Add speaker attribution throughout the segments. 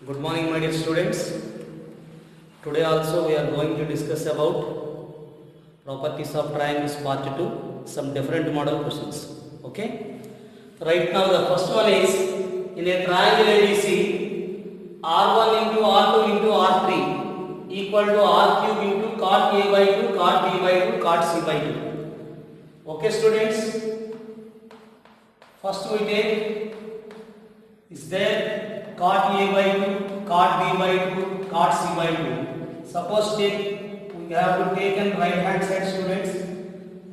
Speaker 1: Good morning, my dear students. Today also we are going to discuss about properties of triangles part 2, some different model questions. Okay. Right now the first one is, in a triangle ABC, R1 into R2 into R3 equal to R cube into cot A by 2, cot B by 2, cot C by 2. Okay students. First we take, is there cot A by 2, cot B by 2, cot C by 2. Suppose we have to take an right hand side, students.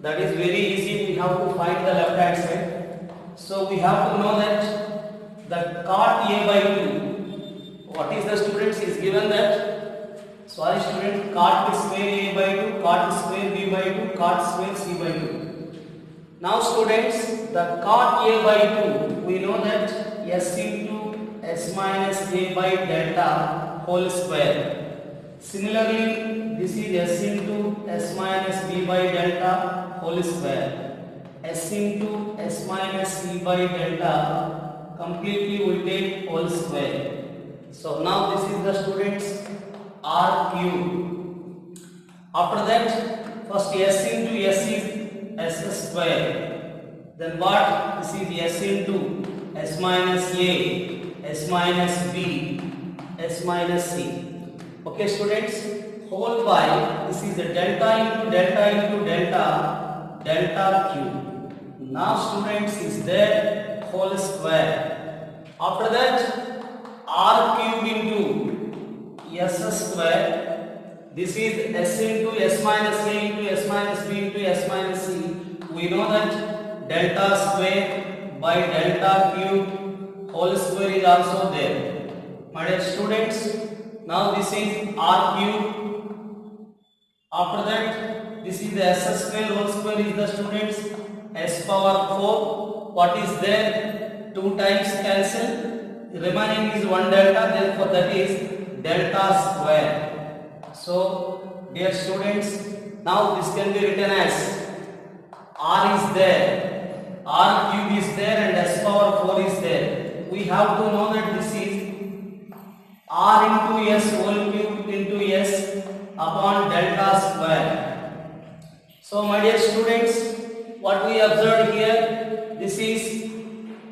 Speaker 1: That is very easy. We have to find the left hand side. So we have to know that the cot A by 2, what is the students, is given that, sorry students, cot square A by 2, cot square B by 2, cot square C by 2. Now students, the cot A by 2, we know that S into S minus A by delta whole square. Similarly, this is S into S minus B by delta whole square. S into S minus C by delta completely we take whole square. So now this is the students R cube. After that, first S into S is S square. Then what? This is S into S minus A, S minus B, S minus C. Okay students, whole by, this is a delta into delta into delta, delta cube. Now students, is there whole square. After that, R cube into S square. This is S into S minus A into S minus B into S minus C. We know that delta square by delta cube whole square is also there. My dear students, now this is R cube. After that, this is the S square whole square is the students S power 4. What is there? 2 times cancel. Remaining is 1 delta, therefore that is delta square. So, dear students, now this can be written as R is there, R cube is there, and S power 4 is there. We have to know that this is R into S whole cube into S upon delta square. So my dear students, what we observed here, this is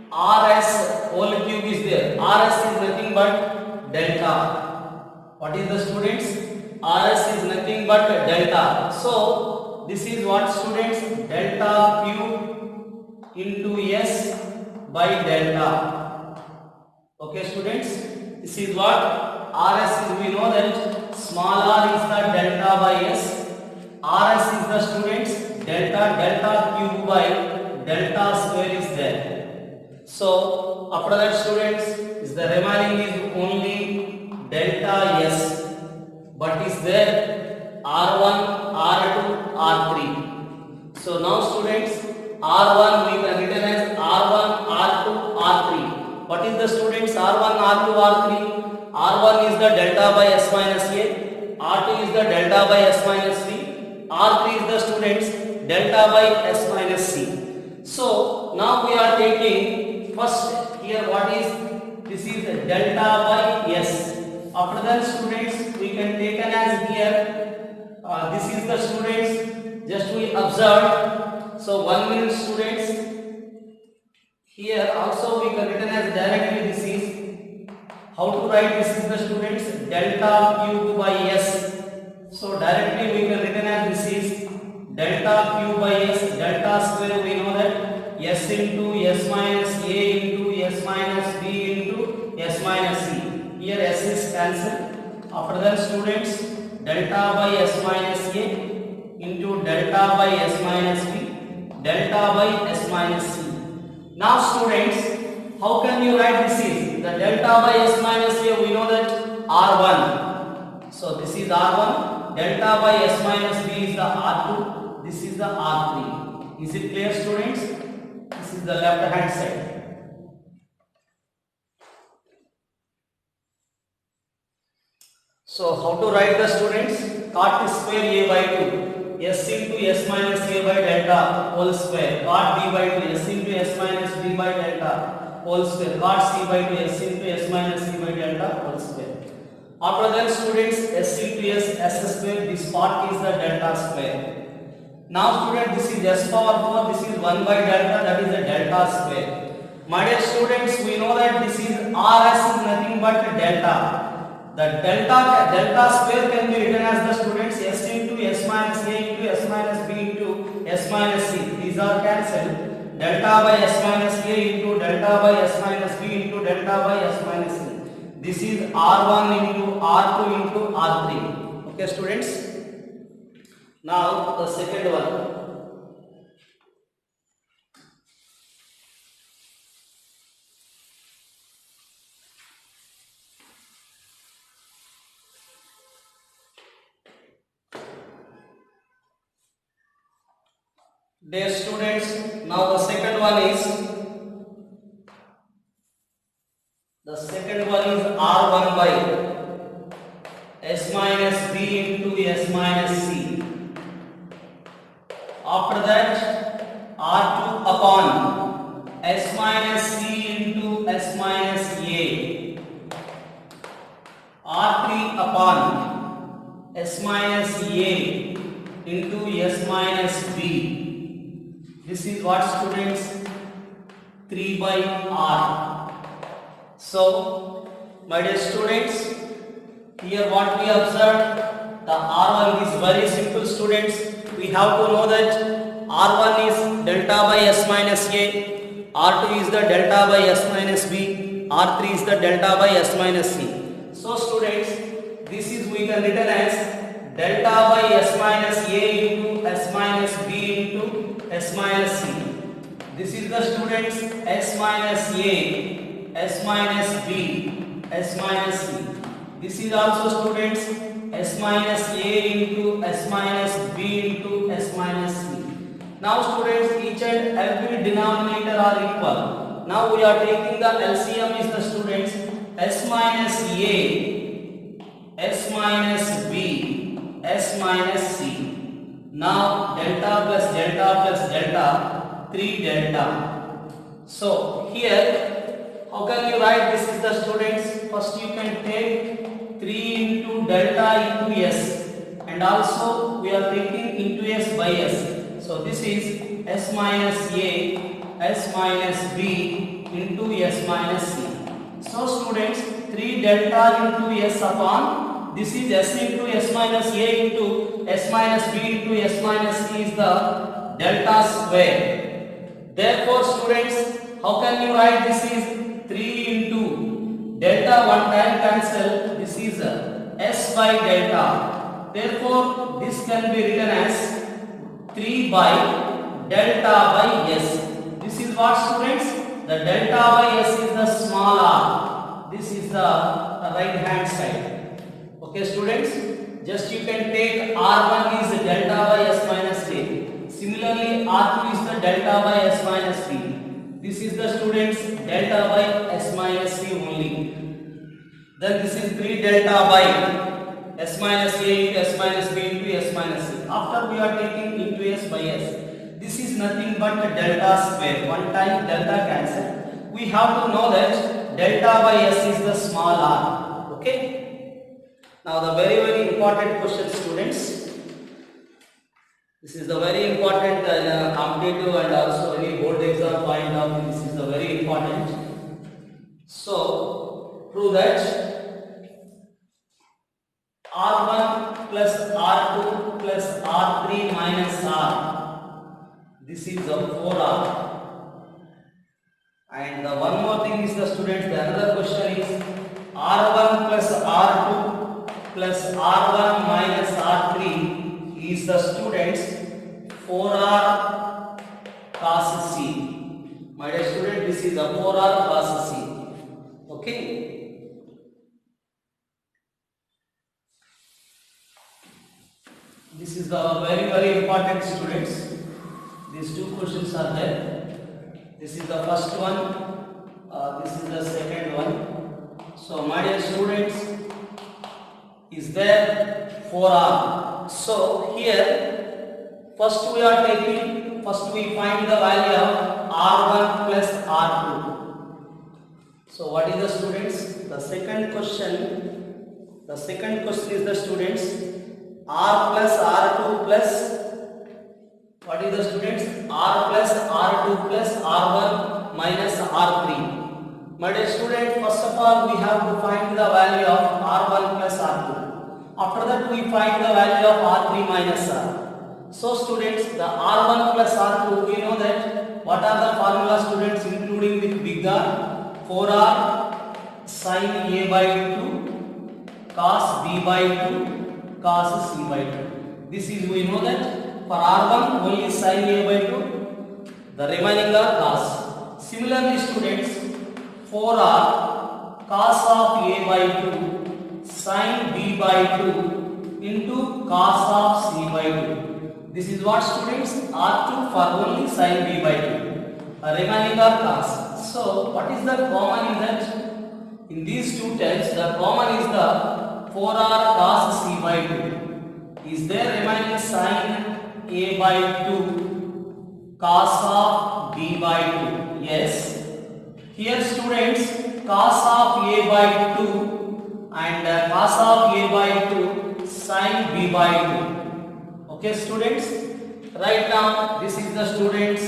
Speaker 1: RS whole cube is there. RS is nothing but delta. What is the students? RS is nothing but delta. So this is what students? Delta cube into S by delta. Okay students? This is what RS is. We know that small r is the delta by S. RS is the students delta cube by delta square is there. So after that students, is the remaining is only delta S. But is there R1, R2, R3. So now students, R1 we can written as R1, R2, R3. What is the students R1, R2, R3? R1 is the delta by S minus A, R2 is the delta by S minus B, R3 is the students delta by S minus C. So now we are taking first here what is, this is the delta by S. After that students, we can take an as here, this is the students, just we observe. So 1 minute students. Here also we can written as directly this is, how to write this is the students delta cube by S. So directly we can written as this is delta cube by S, delta square we know that S into S minus A into S minus B into S minus C. Here S is cancelled. After that students, delta by S minus A into delta by S minus B, delta by S minus C. Now students, how can you write this is? The delta by S minus A, we know that R1. So this is R1, delta by S minus B is the R2, this is the R3. Is it clear students? This is the left hand side. So how to write the students? Cot square A by 2. S into S minus A by delta whole square. Cot B by 2. S into S minus B by delta. whole square. Cot C by 2 S into S minus C by delta whole square. After that students, S into S square, this part is the delta square. Now student, this is S power 4, this is 1 by delta, that is the delta square. My dear students, we know that this is RS is nothing but delta. The delta square can be written as the students S into S minus A into S minus B into S minus C. These are cancelled. Delta by S minus A into delta by S minus B into delta by S minus C. This is R1 into R2 into R3. Okay students. Now the second one. Dear students, now the second one is R1 by S minus B into S minus C. After that R2 upon S minus C into S minus A. R3 upon S minus A into S minus B. This is what students 3 by R. So my dear students, here what we observed, the R1 is very simple students. We have to know that R1 is delta by S minus A, R2 is the delta by S minus B, R3 is the delta by S minus C. So students, this is we can written as delta by S minus A into S minus B into S minus C. This is the students S minus A, S minus B, S minus C. This is also students S minus A into S minus B into S minus C. Now students, each and every denominator are equal. Now we are taking the LCM is the students S minus A, S minus B, S minus C. Now delta plus delta plus delta, 3 delta. So here, how can you write this is the students? First you can take 3 into delta into S, and also we are taking into S by S. So this is S minus A, S minus B into S minus C. So students, 3 delta into S upon this is S into S minus A into S minus B into S minus C is the delta square. Therefore students, how can you write this is 3 into delta, one time cancel, this is S by delta. Therefore this can be written as 3 by delta by S. This is what students? The delta by S is the small r. This is the right hand side. Okay students, just you can take R1 is delta by S minus A. Similarly R2 is the delta by S minus B. This is the students delta by S minus C only. Then this is 3 delta by S minus A into S minus B into S minus C. After we are taking into S by S. This is nothing but the delta square. One time delta cancel. We have to know that delta by S is the small r. Okay. Now the very important question students. This is the very important competitive and also any board exam point of view. This is the very important. So prove that R1 plus R2 plus R3 minus R. This is a 4R. And one more thing is the students, the another question is R1 plus R2 plus R1 minus R3 is the students 4R cos C. My dear student, this is a 4R cos C. Okay. This is the very important students. These two questions are there. This is the first one. This is the second one. So my dear students, is there 4R. So here first we are taking, first we find the value of R1 plus R2. So what is the students? The second question is the students r plus r2 plus, what is the students? R plus r2 plus r1 minus r3. My dear student, first of all we have to find the value of r1 plus r2. After that we find the value of r3 minus r. So students, the r1 plus r2, we know that what are the formula students, including with big R? 4r sin a by 2 cos b by 2 cos c by 2. This is, we know that for r1 only sin a by 2, the remaining are cos. Similarly students, 4r cos of a by 2 sin b by 2 into cos of c by 2. This is what students? R2 for only sin b by 2. Remaining are cos. So what is the common in that? In these two terms, the common is the 4r cos c by 2. Is there remaining sin a by 2 cos of b by 2? Yes. Here students, cos of a by 2 and cos of a by 2 sin b by 2. Okay students, right now this is the students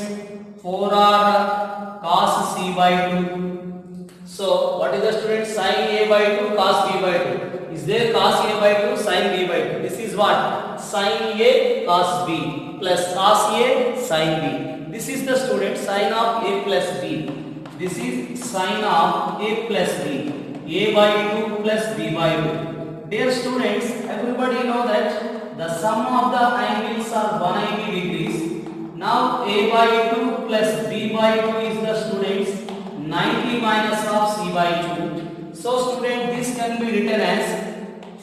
Speaker 1: 4r cos c by 2. So what is the student? Sin a by 2 cos b by 2. Is there cos a by 2 sin b by 2? This is what? Sin a cos b plus cos a sin b. This is the student sin of a plus b. This is sin of a plus b. A by 2 plus b by 2. Dear students, everybody know that the sum of the angles are 180 degrees. Now a by 2 plus b by 2 is the students 90 minus of c by 2. So student, this can be written as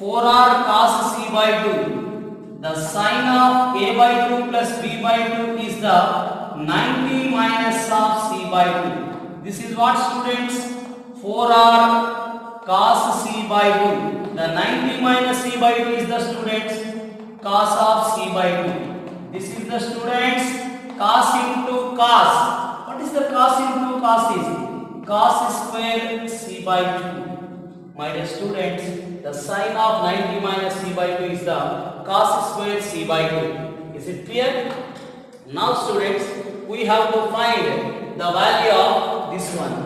Speaker 1: 4r cos c by 2. The sin of a by 2 plus b by 2 is the 90 minus of c by 2. This is what students? 4r cos c by 2. The 90 minus c by 2 is the students cos of c by 2. This is the students cos into cos. What is the cos into cos is? Cos square c by 2. My dear students, the sin of 90 minus c by 2 is the cos square c by 2. Is it clear? Now students, we have to find the value of this one,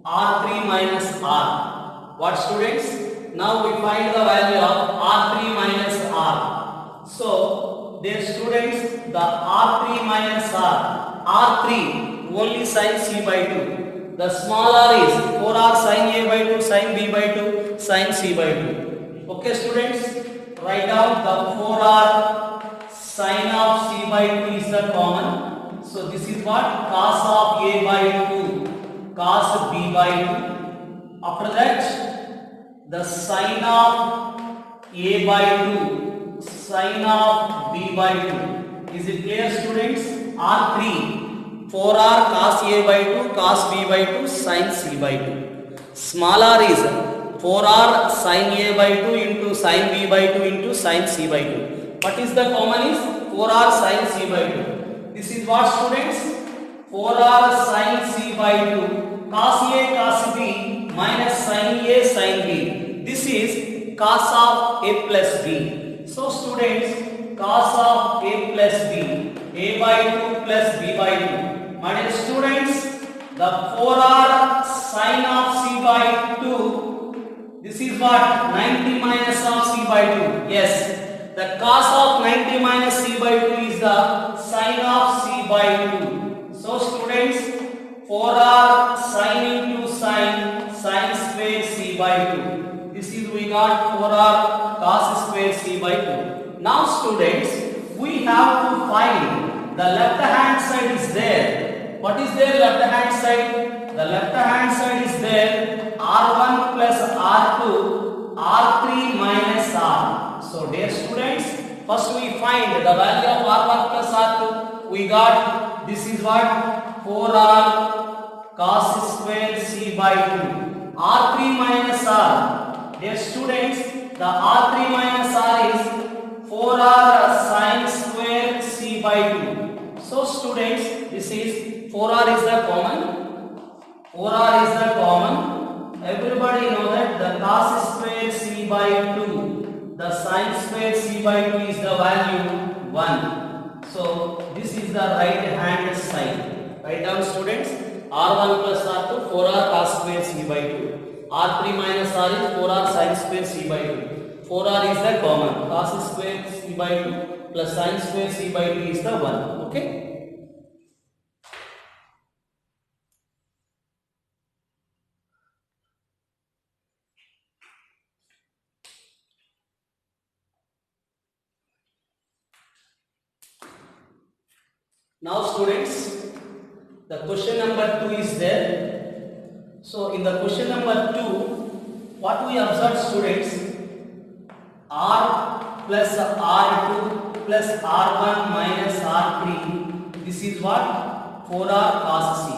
Speaker 1: r3 minus r. What students? Now we find the value of r3 minus r. So dear students, the r3 minus r3 only sin c by 2. The small r is 4r sin a by 2 sin b by 2 sin c by 2. Okay students, write down the 4r sin of c by 2 is the common. So this is what? Cos of a by 2 cos b by 2. After that, the sin of a by 2 sin of b by 2. Is it clear students? R3 4r cos a by 2 cos b by 2 sin c by 2. Small r is 4r sin a by 2 into sin b by 2 into sin c by 2. What is the common is 4r sin c by 2. This is what students? 4r sin c by 2 cos a cos b minus sin a sin b. This is cos of a plus b. So students, cos of a plus b, a by 2 plus b by 2. My dear students, the 4r sin of c by 2, this is what? 90 minus of c by 2. Yes, the cos of 90 minus c by 2 is the sin of c by 2. So students, 4r sin into sin square c by 2. This is, we got 4r cos square c by 2. Now students, we have to find the left hand side is there. What is there left hand side? The left hand side is there r1 plus r2 r3 minus r. So dear students, first we find the value of r1 plus r2. We got, this is what? 4r cos square c by 2. r3 minus r. Dear students, the r3 minus r is 4r sin square c by 2. So students, this is 4r is the common. 4r is the common. everybody know that the cos square c by 2, the sin square c by 2 is the value 1. So this is the right hand side. Write down students, r1 plus r2 4r cos square c by 2. r3 minus r is 4r sin square c by 2. 4r is the common. Cos square c by 2 plus sin square c by 2 is the 1. Okay. Now students, the question number 2 is there. So in the question number 2, what we observed students, r plus r2 plus r1 minus r3, this is what? 4r cos c.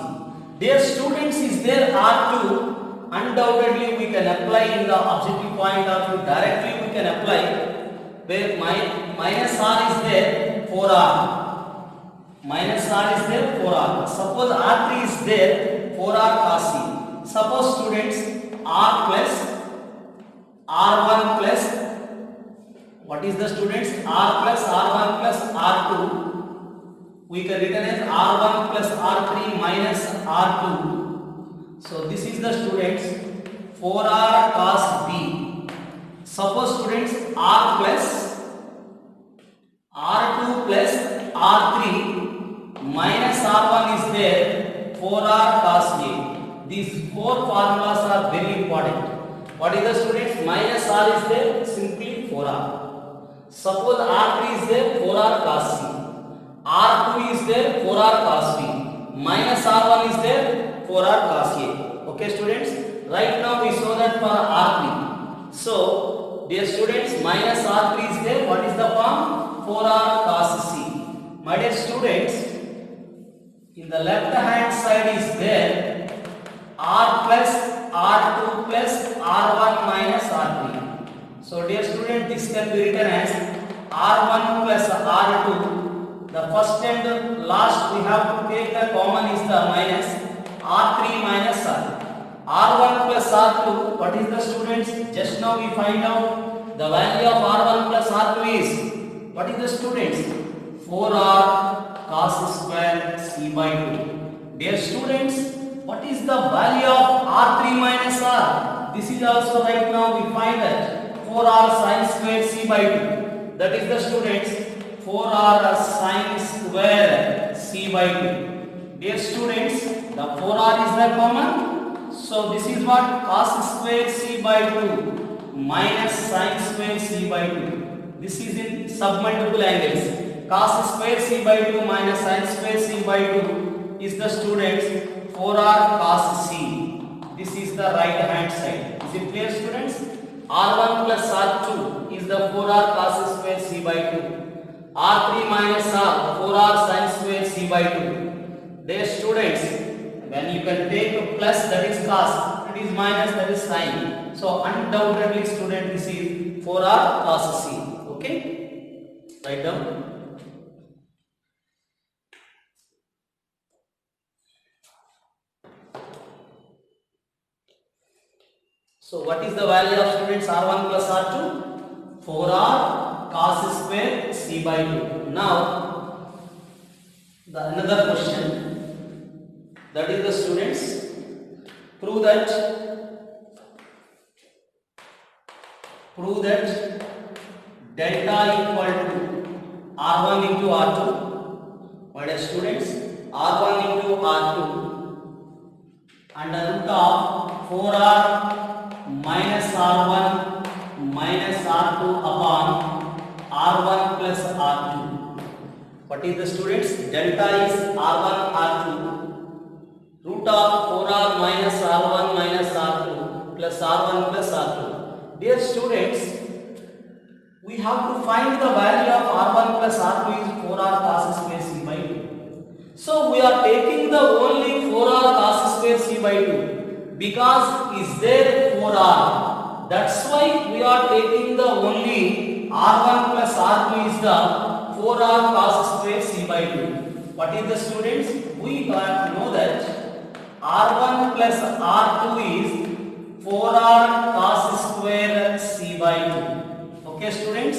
Speaker 1: Dear students, is there r2? Undoubtedly we can apply in the objective point of view, directly we can apply, where minus r is there, 4r. Minus r is there, 4r. Suppose r3 is there, 4r cos c. Suppose students, r plus r1 plus, what is the students? R plus r1 plus r2. We can written as r1 plus r3 minus r2. So this is the students, 4r cos b. Suppose students, r plus r2 plus r3 minus r1 is there, 4r cos a. These four formulas are very important. What is the students? Minus r is there, simply 4r. Suppose r3 is there, 4r cos c. r2 is there, 4r cos b. Minus r1 is there, 4r cos a. Okay students? Right now we saw that for r3. So, dear students, minus r3 is there. What is the form? 4r cos c. My dear students, in the left hand side is there r plus r2 plus r1 minus r3. So dear student, this can be written as r1 plus r2. The first and last we have to take the common is the minus r3 minus r. r1 plus r2, what is the students? Just now we find out the value of r1 plus r2 is, what is the students? 4r cos square c by 2. Dear students, what is the value of r3 minus r? This is also right now we find that 4r sin square c by 2. That is the students, 4r sin square c by 2. Dear students, the 4r is the common. So this is what? Cos square c by 2 minus sin square c by 2. This is in submultiple angles. Cos square c by 2 minus sin square c by 2 is the students 4r cos c. This is the right hand side. Is it clear students? r1 plus r2 is the 4r cos square c by 2. r3 minus r, 4r sin square c by 2. Dear students, when you can take plus, that is cos, it is minus, that is sin. So undoubtedly student, this is 4r cos c. Okay? Write down. So what is the value of students r1 plus r2? 4r cos square c by 2. Now the another question, that is the students, prove that delta equal to r1 into r2. What is students? r1 into r2 under root of 4r minus r1 minus r2 upon r1 plus r2. What is the students? Delta is r1 r2 root of 4r minus r1 minus r2 plus r1 plus r2. Dear students, we have to find the value of r1 plus r2 is 4r cos square c by 2. So we are taking the only 4r cos square c by 2 because is there 4r. That's why we are taking the only r1 plus r2 is the 4r cos square c by 2. What is the students? We know that r1 plus r2 is 4r cos square c by 2. Okay students,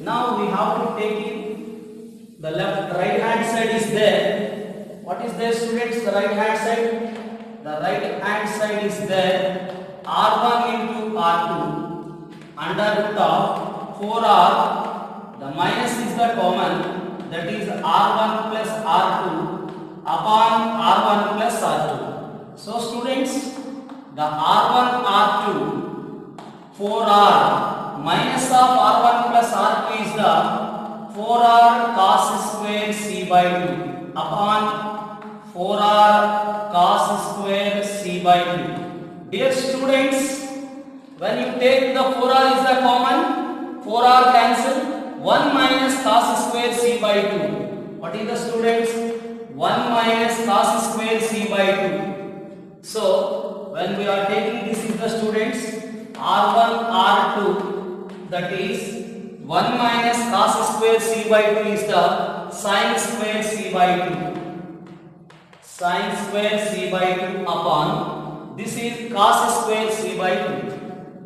Speaker 1: now we have to take in the right hand side is there. What is there students? The right hand side. The right hand side is there. R1 into R2 under root of 4r. The minus is the common. That is R1 plus R2 upon R1 plus R2. So students, the R1 R2 4r minus of R1 plus R2 is the 4r cos square c by 2 upon 4r cos square c by 2. Dear students, when you take the 4r is the common, 4r cancel, 1 minus cos square c by 2. What is the students? 1 minus cos square c by 2. So, when we are taking this is the students, R1 R2, that is 1 minus cos square c by 2 is the sin square c by 2. Sin square c by 2 upon, this is cos square c by 2.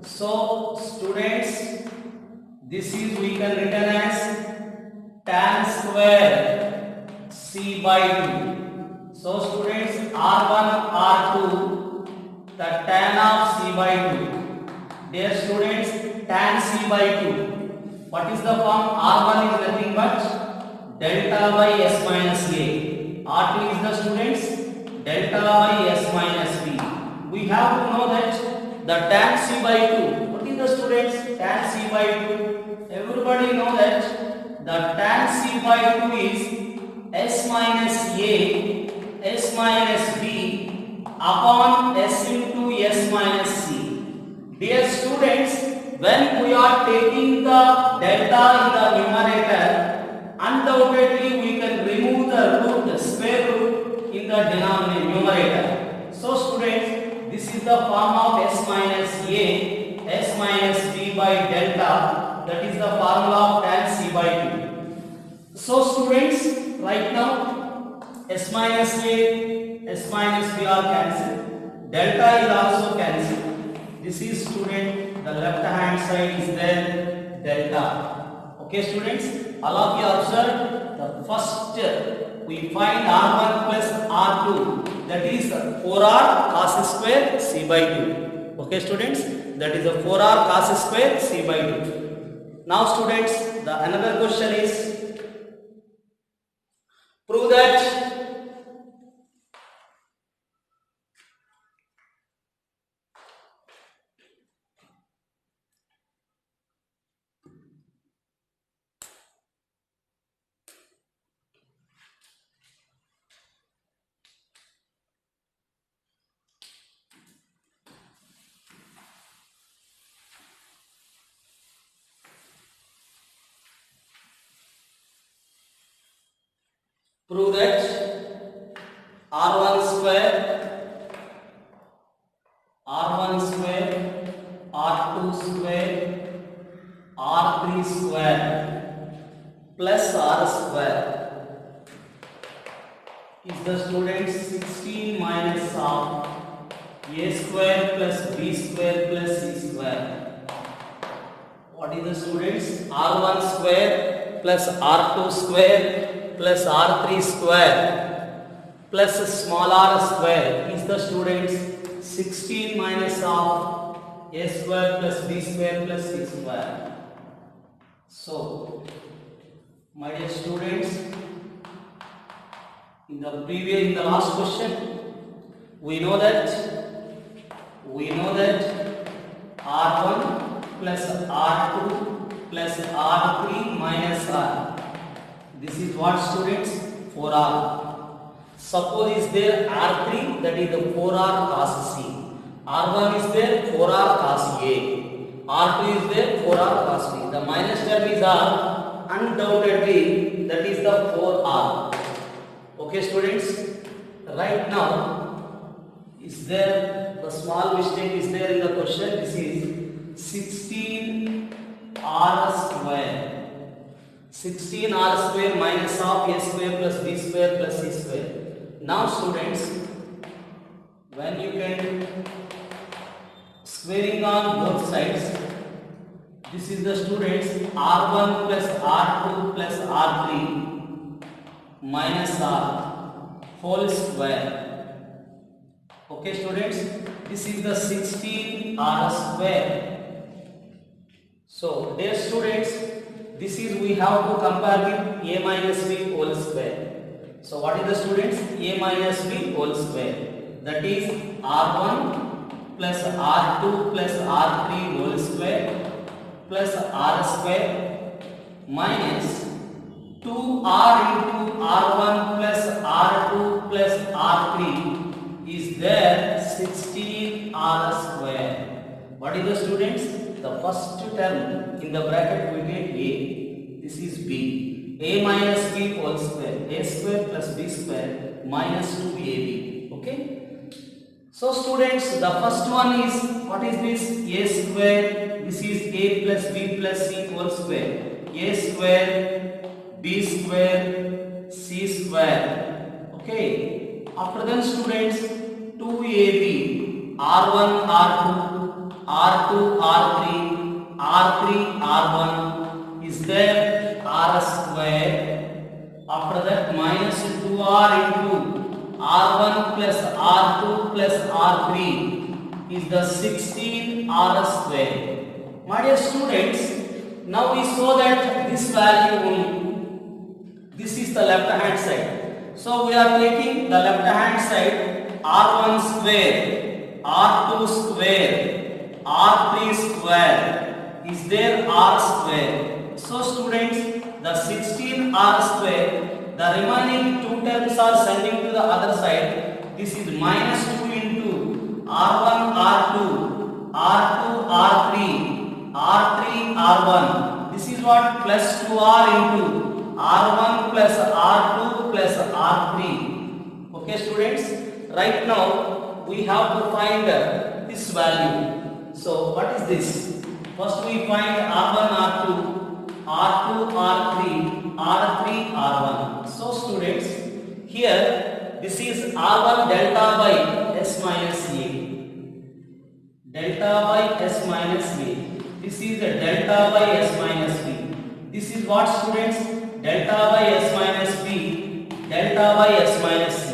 Speaker 1: So, students, this is we can written as tan square c by 2. So, students, R1 R2, the tan of c by 2. Dear students, tan c by 2. What is the form? R1 is nothing but delta by s minus a. R2 is the students delta by s minus b. We have to know that the tan c by 2. What is the students? Tan c by 2. Everybody know that the tan c by 2 is s minus a, s minus b upon s into s minus c. Dear students, when we are taking the delta in the numerator, undoubtedly we can remove the root, the square root in the denominator numerator. So students, this is the form of s minus a, s minus b by delta, that is the formula of tan c by 2. So students, right now s minus a, s minus b are cancelled, delta is also cancelled. This is student, the left hand side is there, delta. Okay students, all of you observe, the first we find R1 plus R2, that is 4r cos square c by 2. Okay students, that is a 4r cos square c by 2. Now students, the another question is, prove that R1 square, R2 square, R3 square plus R square is the students 16 minus of a square plus b square plus c square. What is the students? R1 square plus R2 square plus R3 square plus small r square is the students 16 minus of a square plus b square plus c square. So, my dear students, in the last question, we know that R1 plus R2 plus R3 minus R. This is what students? 4R. Suppose is there R3, that is the 4R cos C. R1 is there 4R cos A. R2 is there 4R cos B. The minus term is R, undoubtedly that is the 4R. Okay students, right now is there the small mistake is there in the question. This is 16R square. 16R square minus of a square plus b square plus c square. Now students, when you can squaring on both sides. This is the students R1 plus R2 plus R3 minus R whole square. Okay students, this is the 16 R square. So dear students, this is we have to compare with A minus B whole square. So what is the students? A minus B whole square. That is R1 plus R2 plus R3 whole square plus R square minus 2R into R1 plus R2 plus R3 is there 16R square. What is the students? The first term in the bracket we get A. This is B. A minus B whole square. A square plus B square minus 2AB. Okay. So students, the first one is, what is this? A square. This is A plus B plus C whole square. A square, B square, C square. Okay. After that students, 2AB, R1, R2, R2, R3, R3, R1 is there R square. After that minus 2R into R1 plus R2 plus R3 is the 16R square. My dear students, now we saw that this value only. This is the left hand side. So we are taking the left hand side R1 square, R2 square, R3 square is there R square. So students, the 16R square, the remaining two terms are sending to the other side. This is minus 2 into R1, R2, R2, R3, R3, R1. This is what? Plus 2R into R1 plus R2 plus R3. Okay students, right now we have to find this value. So what is this? First we find R1, R2, R2, R3, R3, R1. So students, here this is R1 delta by S minus A. Delta by S minus A. This is the delta by S minus B. This is what students? Delta by S minus B. Delta by S minus C.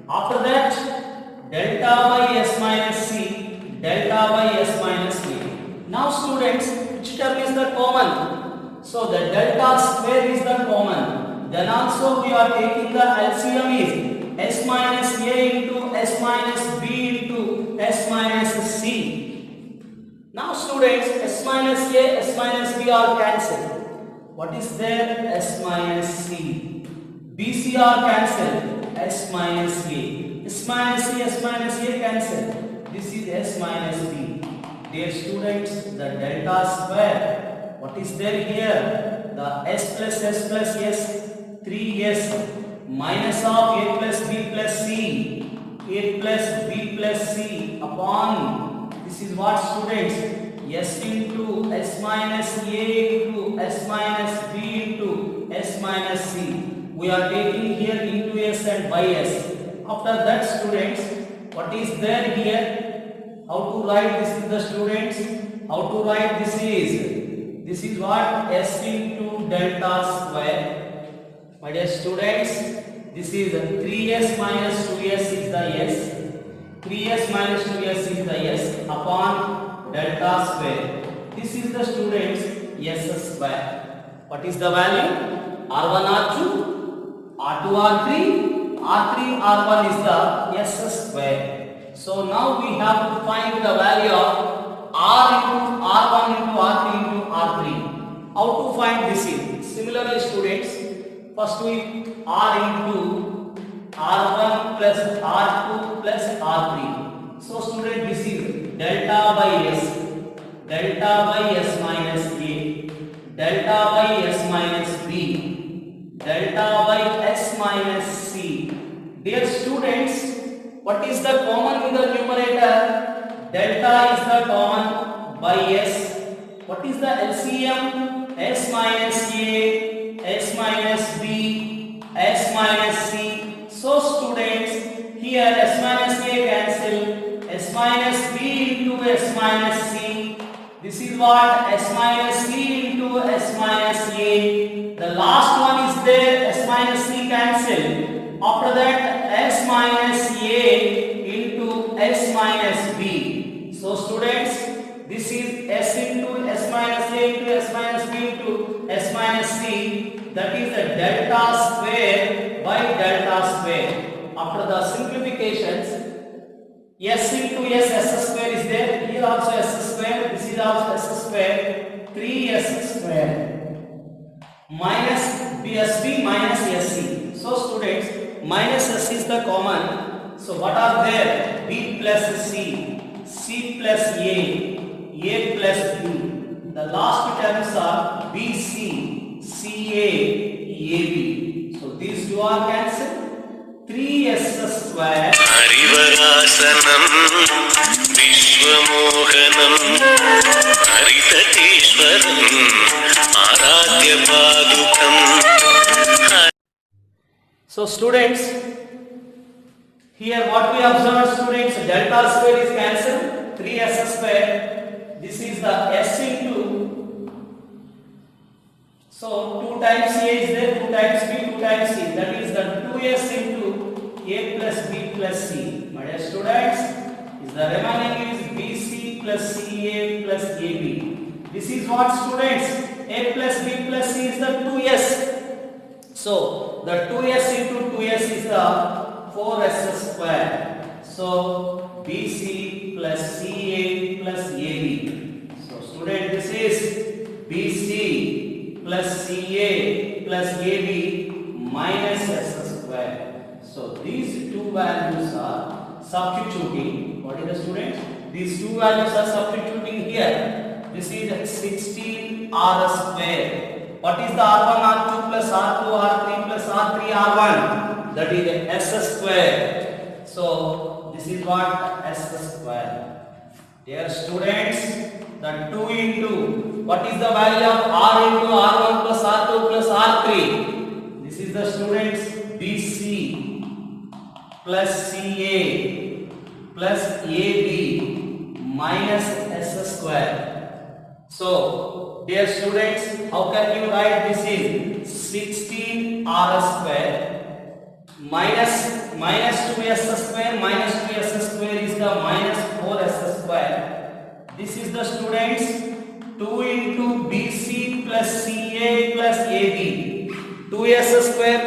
Speaker 1: After that, delta by S minus C. Delta by S minus A. Now students, which term is the common? So the delta square is the common. Then also we are taking the LCM is S minus A into S minus B into S minus C. Now students, S minus A, S minus B are cancelled. What is there? S minus C. BC are cancelled. S minus A. S minus C, S minus A cancelled. This is S minus B. Dear students, the delta square, what is there here? The S plus S, 3S minus of A plus B plus C, A plus B plus C upon, this is what students? S into S minus A into S minus B into S minus C. We are taking here into S and by S. After that students, what is there here? How to write this is the students? How to write this is? This is what? S into delta square. My dear students, this is 3S minus 2S is the S. 3S minus 2S is the S upon delta square. This is the students S square. What is the value? R1, R2, R2, R3, R3, R1 is the S square. So now we have to find the value of R into R1 into R3 into R3. How to find this is? Similarly students, first we R into R1 plus R2 plus R3. So student, this is delta by S. Delta by S minus A. Delta by S minus B. Delta by S minus C. Dear students, what is the common in the numerator? Delta is the common by S. What is the LCM? S minus A, S minus B, S minus C. So students, here S minus A cancel, S minus B into S minus minus c. This is what? S minus c into s minus a. The last one is there, s minus c cancel. After that, s minus a into s minus b. So students, this is s into s minus a into s minus b into s minus c. That is the delta square by delta square. After the simplifications, s into s square is there. Here also s square. This is also s square. 3s square minus bsb minus sc. So students, minus s is the common. So what are there? B plus c, c plus a plus b. The last terms are bc, ca, ab. So these two are cancelled. 3s square.
Speaker 2: Harivarasanam विश्वमोहनं हरितटीश्वरं आराध्यपादुकं.
Speaker 1: So students, here what we observe, students, delta square is cancelled. 3s square. This is the s into. So 2 times a is there, 2 times b, 2 times c. That is the 2s into a plus b plus c. My dear students, is the remaining is bc plus ca plus ab. This is what, students? A plus b plus c is the 2s. So the 2s into 2s is the 4s square. So bc plus ca plus ab. So student, this is bc plus ca plus ab minus s square. So these two values are substituting. What is the students? These two values are substituting here. This is 16 r square. What is the r1 r2 plus r2 r3 plus r3 r1? That is s square. So this is what? S square. Dear students, the 2 into, what is the value of r into r1 plus r2 plus r3? This is the students bc plus ca plus ab minus s square. So dear students, how can you write this is 16 r square minus 2s square minus 2s square is the minus 4s square. This is the students 2 into bc plus ca plus ab. 2s square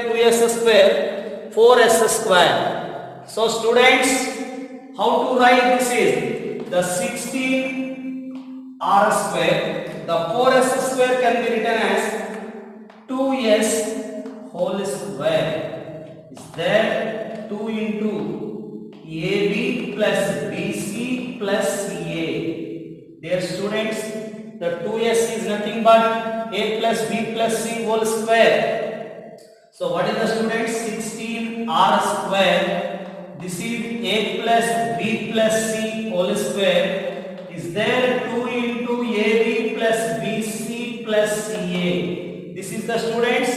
Speaker 1: 4s square. So students, how to write this is the 16 r square. The 4s square can be written as 2s whole square. Is there 2 into ab plus bc plus ca. Dear students, the 2s is nothing but a plus b plus c whole square. So what is the students? 16 r square. This is a plus b plus c whole square. Is there 2 into ab plus bc plus ca. This is the students.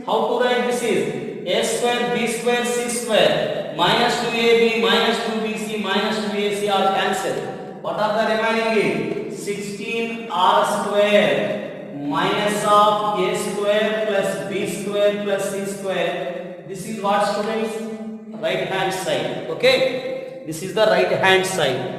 Speaker 1: How to write this is a square b square c square minus 2ab minus 2bc minus 2ac are cancelled. What are the remaining? 16 r square minus of a square plus b square plus c square. This is what, students? Right hand side. Okay, this is the right hand side.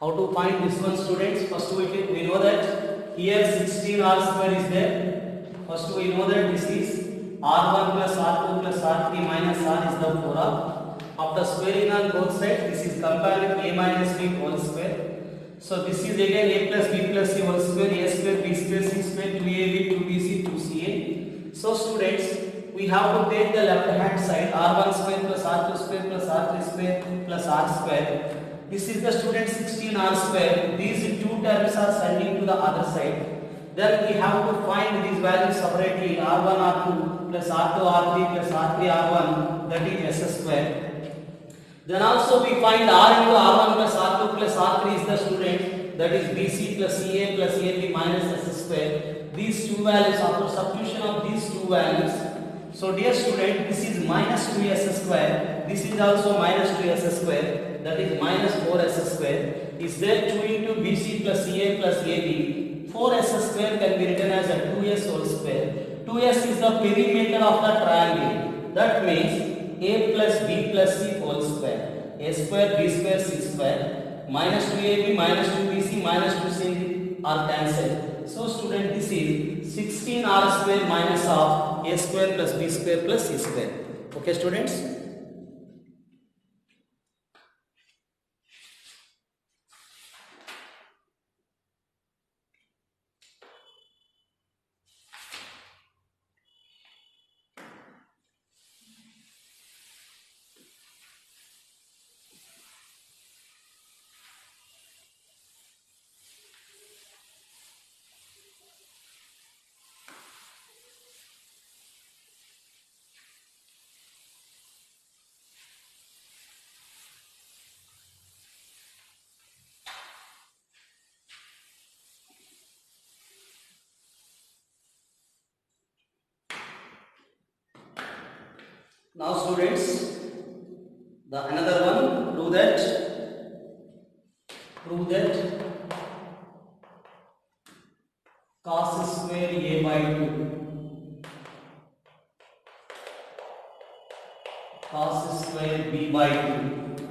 Speaker 1: How to find this one, students? First we know that here 16 r square is there. First we know that this is r1 plus r2 plus r3 minus r is the 4r. After squaring on both sides, this is comparing a minus b whole square. So this is again a plus b plus c whole square, a square b square c square 2ab 2bc 2ca. So students, we have to take the left hand side r1 square plus r2 square plus r3 square plus r square. This is the student 16 r square. These two terms are sending to the other side. then we have to find these values separately, r1 r2 plus r2 r3 plus r3 r1, that is s square. Then also we find r into r1 plus r2 plus r3 is the student, that is bc plus ca plus ab minus s square. These two values, after substitution of these two values, so dear student, this is minus 2s square, this is also minus 2s square, that is minus 4s square. Is there 2 into bc plus ca plus ab? 4s square can be written as a 2s whole square. 2s is the perimeter of the triangle. That means a plus b plus c whole square. A square, b square, c square. Minus 2ab, minus 2bc, minus 2c are cancelled. So student, this is 16r square minus of a square plus b square plus c square. Okay students? Now students, the another one, prove that cos square a by 2, cos square b by 2,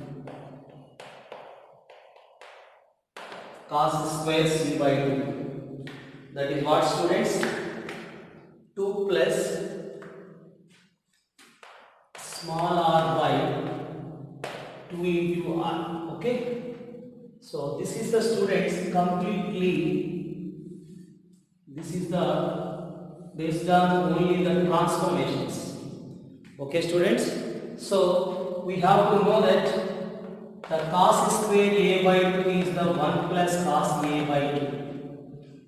Speaker 1: cos square c by 2. That is what students? 2 plus small r by 2 into r. Okay, so this is the students completely, this is the based on only the transformations. Okay students, so we have to know that the cos square a by 2 is the 1 plus cos a by 2.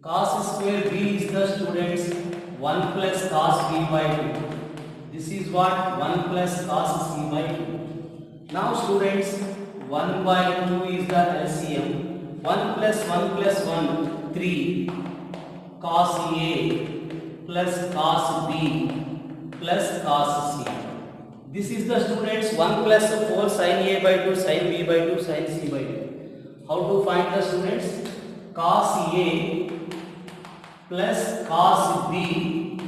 Speaker 1: Cos square b is the students 1 plus cos b by 2. This is what? 1 plus cos c by 2. Now students, 1 by 2 is the LCM. 1 plus 1, 3 cos A plus cos B plus cos C. This is the students 1 plus 4 sin A by 2, sin B by 2, sin C by 2. How to find the students? Cos A plus cos B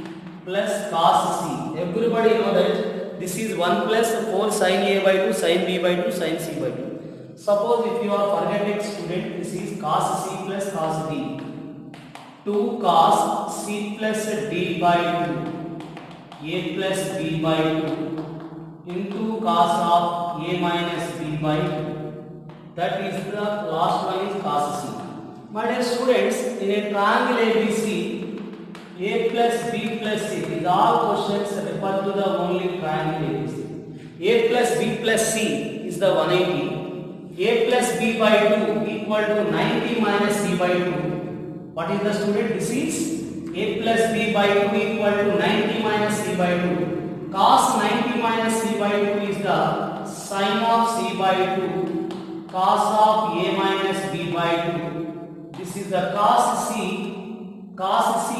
Speaker 1: plus cos C. Everybody know that this is 1 plus 4 sin A by 2, sin B by 2, sin C by 2. Suppose if you are forgetting student, this is cos C plus cos D. 2 cos C plus D by 2, A plus B by 2 into cos of A minus B by 2. That is the last one is cos C. My dear students, in a triangle ABC, a plus b plus c, these all questions refer to the only triangle ABC. A plus b plus c is the 180. A plus b by 2 equal to 90 minus c by 2. What is the student? This is a plus b by 2 equal to 90 minus c by 2. Cos 90 minus c by 2 is the sine of c by 2. Cos of a minus b by 2. This is the cos c. Cos c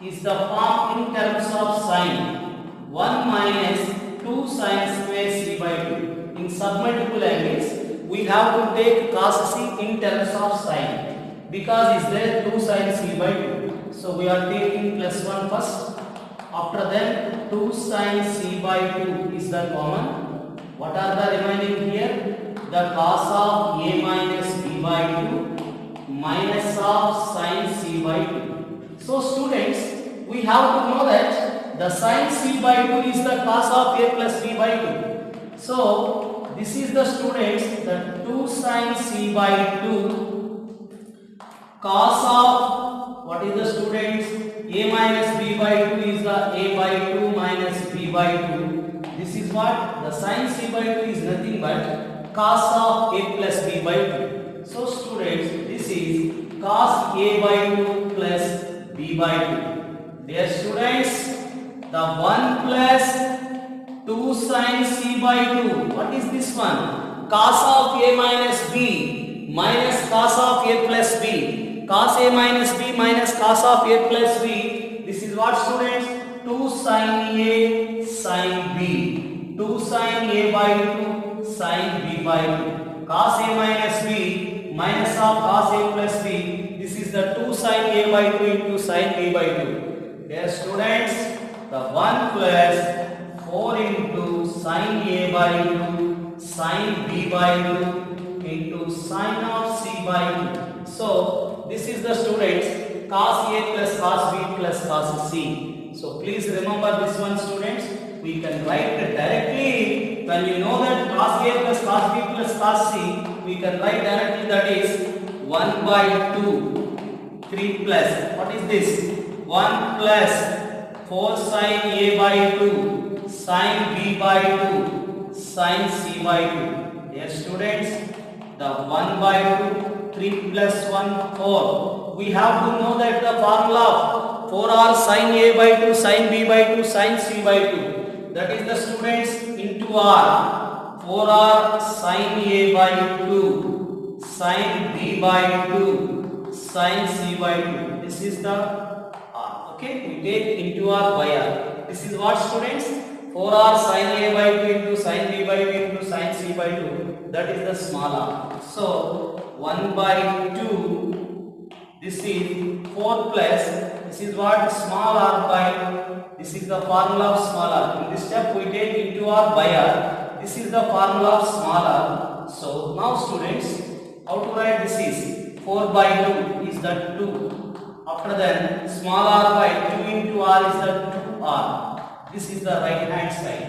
Speaker 1: is the form in terms of sine 1 minus 2 sine square c by 2. In submultiple angles, we have to take cos c in terms of sine because is there 2 sine c by 2. So we are taking plus 1 first. After that 2 sine c by 2 is the common. What are the remaining here? The cos of a minus b by 2 minus of sine c by 2. So students, we have to know that the sine c by 2 is the cos of a plus b by 2. So this is the students, the 2 sine c by 2 cos of, what is the students, a minus b by 2 is the a by 2 minus b by 2. This is what? The sine c by 2 is nothing but cos of a plus b by 2. So students, this is cos a by 2 plus b by 2. Dear students, the 1 plus 2 sin c by 2. What is this one? Cos of a minus b minus cos of a plus b. Cos a minus b minus cos of a plus b. This is what, students? 2 sin a sin b. 2 sin a by 2 sin b by 2. Cos a minus b minus of cos a plus b. This is the 2 sin a by 2 into sin b by 2. Dear students, the 1 plus 4 into sin a by 2 sin b by 2 into sin of c by 2. So this is the, students, cos a plus cos b plus cos c. So please remember this one, students. We can write it directly. When you know that cos a plus cos b plus cos c, we can write directly, that is 1 by 2 3 plus, what is this? 1 plus 4 sin a by 2 sin b by 2 sin c by 2. Dear students, the 1 by 2, 3 plus 1, 4. We have to know that the formula of 4r sin a by 2 sin b by 2 sin c by 2. That is the, students, into r. 4r sin a by 2 sin b by 2 sin c by 2. This is the r. Okay, we take into r by r. This is what, students? 4r sin a by 2 into sin b by 2 into sin c by 2. That is the small r. So 1 by 2. This is 4 plus. This is what? Small r by. This is the formula of small r. In this step, we take into r by r. This is the formula of small r. So now, students, how to write this is 4 by 2 is the 2. After that, small r by 2 into r is the 2r. This is the right hand side.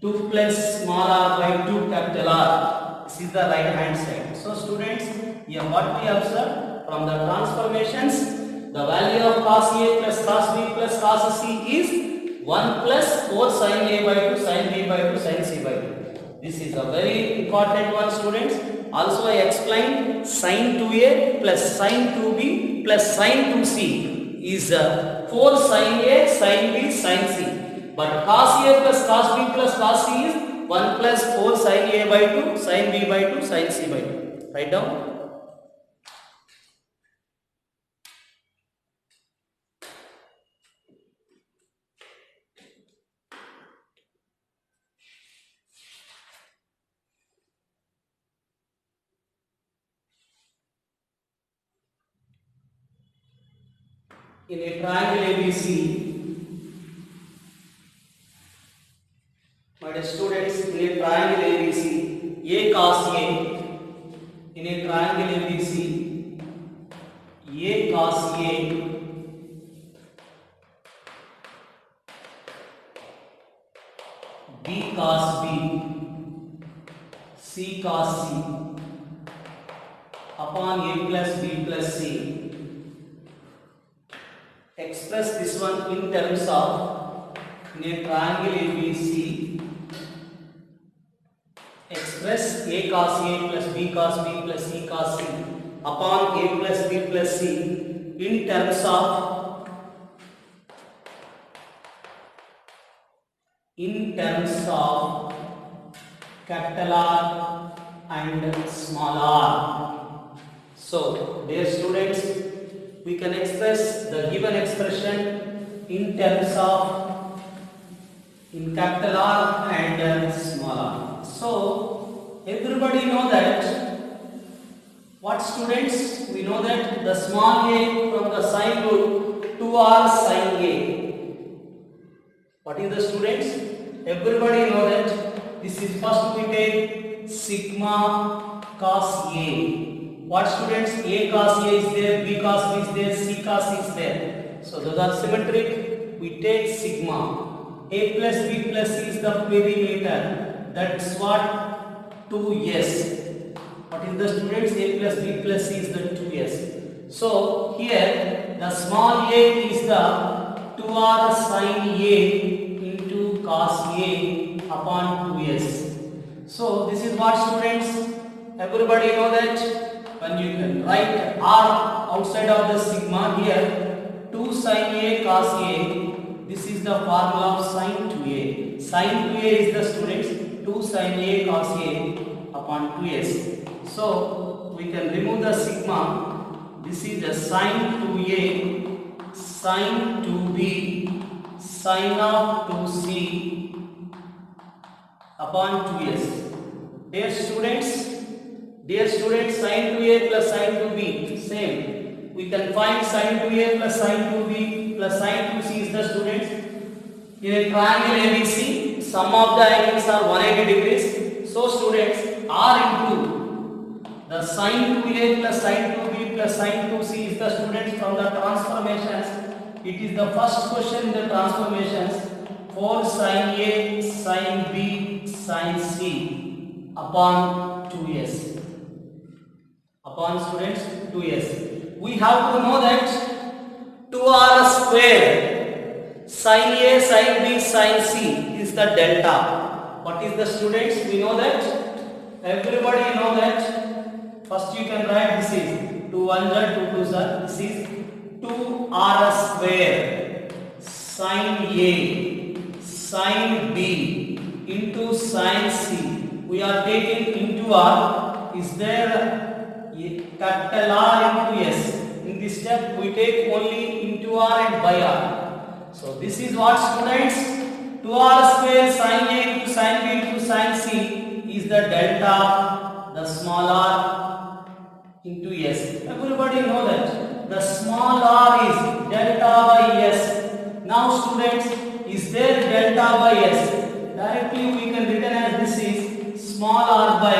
Speaker 1: 2 plus small r by 2 capital R. This is the right hand side. So students, here what we observe from the transformations, the value of cos a plus cos b plus cos c is 1 plus 4 sin a by 2 sin b by 2 sin c by 2. This is a very important one, students. Also I explained sin 2a plus sin 2b plus sin 2c is 4 sin a sin b sin c. But cos a plus cos b plus cos c is 1 plus 4 sin a by 2 sin b by 2 sin c by 2. Write down. In a triangle ABC, my dear students, in a triangle ABC, A cos A, in a triangle ABC, A cos A, B cos B, C cos C, upon A plus B plus C. Express this one in terms of, in a triangle ABC, express A cos A plus B cos B plus C cos C upon A plus B plus C in terms of, capital R and small r. So dear students, we can express the given expression in terms of, in capital R and small r. So everybody know that, what, students? We know that the small a from the sine root 2r sin a. What is the, students? Everybody know that this is, first we take sigma cos a. What, students? A cos A is there, B cos B is there, C cos C is there. So those are symmetric. We take sigma. A plus B plus C is the perimeter. That's what? 2s. What is the, students? A plus B plus C is the 2s. So here the small a is the 2r sin A into cos A upon 2s. So this is what, students? Everybody know that when you can write r outside of the sigma here, 2 sin a cos a, this is the formula of sin 2a. Sin 2a is the students 2 sin a cos a upon 2s. So we can remove the sigma. This is the sin 2a, sin 2b, sin of 2c upon 2s. Dear students, sin 2a plus sin 2b same. We can find sin 2a plus sin 2b plus sin 2c is the students. In a triangle ABC, sum of the angles are 180 degrees. So students, r into the sin 2a plus sin 2b plus sin 2c is the students from the transformations. It is the first question in the transformations. 4 sin a sin b sin c upon 2s. Upon students 2s. We have to know that 2r square sin a sin b sin c is the delta. What is the students? We know that. Everybody know that. First you can write this is 2 1s are 2 2s are. This is 2r square sin a sin b into sin c. We are taking into r. Is there capital R into s? In this step we take only into r and by r. So this is what students, 2r square sin a into sin b into sin c is the delta, the small r into s. Everybody know that the small r is delta by s. Now students, is there delta by s? Directly we can written as this is small r by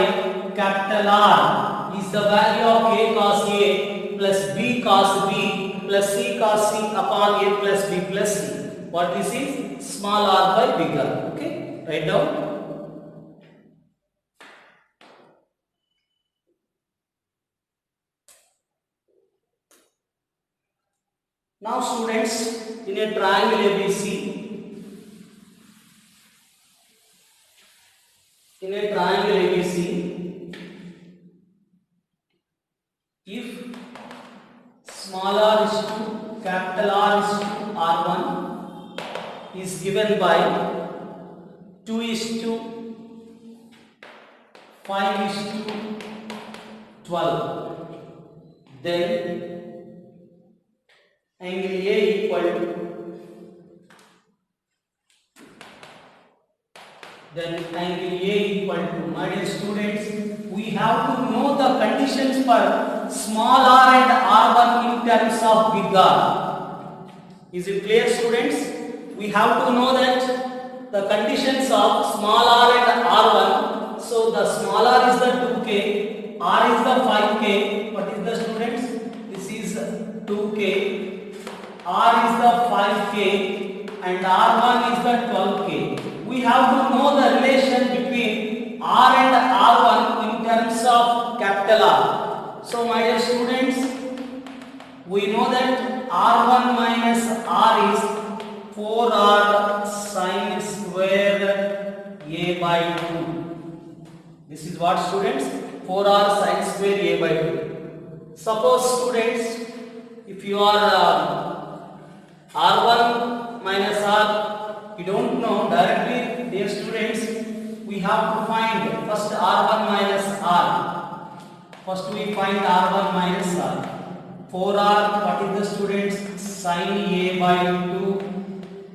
Speaker 1: capital R is the value of a cos a plus b cos b plus c cos c upon a plus b plus c. What this is? Small r by big R. Okay, write down. Now students, in a triangle ABC, if small r is to capital R is to R1 is given by 2 is to 5 is to 12, then angle A equal to, my dear students, we have to know the conditions for small r and r1 in terms of big R. Is it clear students? We have to know that the conditions of small r and r1. So the small r is the 2k, r is the 5k. What is the students? This is 2k, r is the 5k and r1 is the 12k. We have to know the relation between r and r1 in terms of capital R. So my dear students, we know that r1 minus r is 4r sin square a by 2. This is what students? 4r sin square a by 2. Suppose students, if you are r1 minus r, you don't know directly, dear students, we have to find first r1 minus r. First we find r1 minus r. 4r, what is the students? Sin a by 2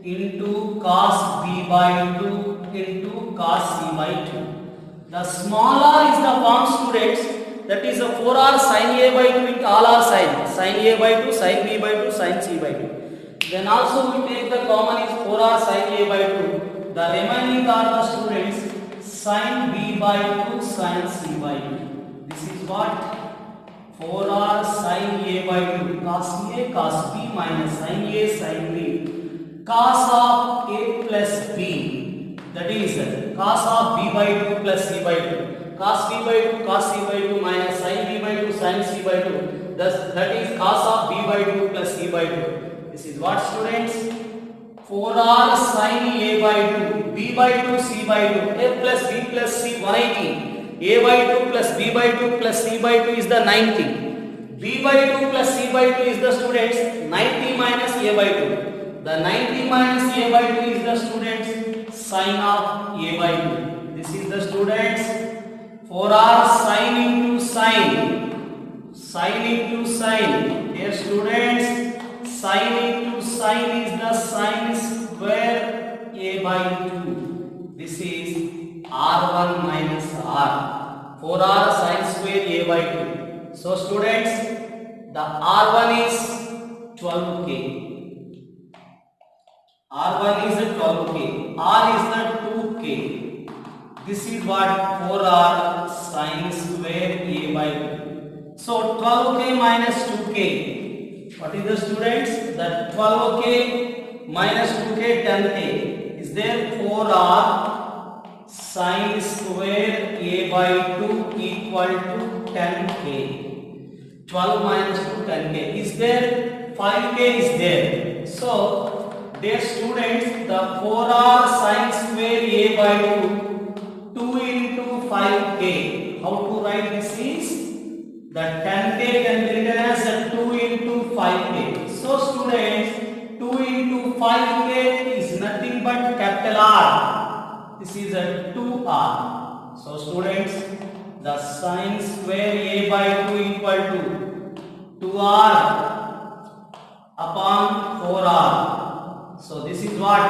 Speaker 1: into cos b by 2 into cos c by 2. The small r is the form students, that is a 4r sin a by 2 into all r sin a by 2, sin b by 2, sin c by 2. Then also we take the common is 4r sin a by 2. The remaining are the students sin b by 2, sin c by 2. This is what? 4r sin a by 2 cos a cos b minus sin a sin b cos of a plus b, that is cos of b by 2 plus c by 2, cos b by 2 cos c by 2 minus sin b by 2 sin c by 2, thus that is cos of b by 2 plus c by 2. This is what students? 4r sin a by 2, b by 2, c by 2, a plus b plus c 180. A by 2 plus B by 2 plus C by 2 is the 90. B by 2 plus C by 2 is the students 90 minus A by 2. The 90 minus A by 2 is the students sine of A by 2. This is the students 4R sine into sine. Sine into sine. Dear students, sine into sine is the sine square A by 2. This is R1 minus R. 4R sine square A by 2. So students, the R1 is 12K. R1 is 12K. R is the 2K. This is what 4R sine square A by 2. So 12K minus 2K. What is the students? The 12K minus 2K 10K. Is there 4R sine square A by 2 equal to 10K. 12 minus 2 10K. Is there 5K is there. So dear students, the 4R sine square A by 2 into 5K. How to write this is? The 10K can be written as 2 into 5K. So students, 2 into 5K is nothing but capital R. This is a 2R. So students, the sine square A by 2 equal to 2R upon 4R. So this is what?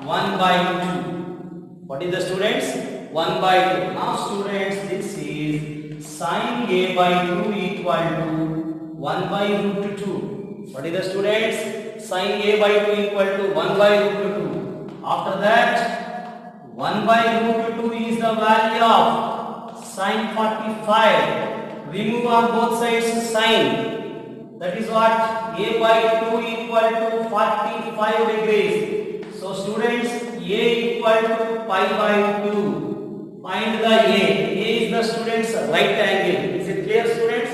Speaker 1: 1 by 2. What is the students? 1 by 2. Now students, this is sine A by 2 equal to 1 by root 2. What is the students? Sine A by 2 equal to 1 by root 2. After that, 1 by root 2 is the value of sine 45. Remove on both sides sine. That is what? A by 2 equal to 45 degrees. So students, A equal to pi by 2. Find the A. A is the students right angle. Is it clear students?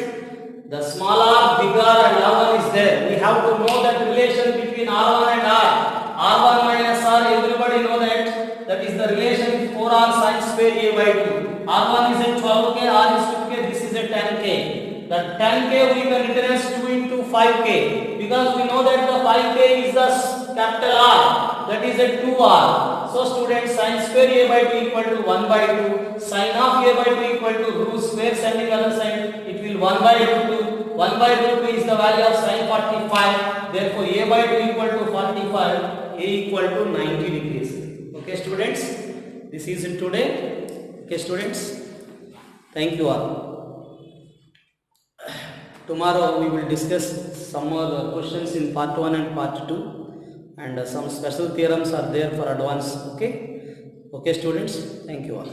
Speaker 1: The small r, big R and R1 is there. We have to know that relation between R1 and R. R1 minus R, everybody know that. That is the relation with 4R sine square A by 2. R1 is a 12K, R is 2K, this is a 10K. The 10K we can written as 2 into 5K because we know that the 5K is the capital R, that is a 2R. So students, sine square A by 2 equal to 1 by 2, sine of A by 2 equal to root square sending other side, it will 1 by root 2. 1 by root 2 is the value of sine 45, therefore A by 2 equal to 45, A equal to 90 degrees. Okay students, this is it today. Okay students, thank you all. Tomorrow we will discuss some more questions in part 1 and part 2 and some special theorems are there for advanced. Okay students, thank you all.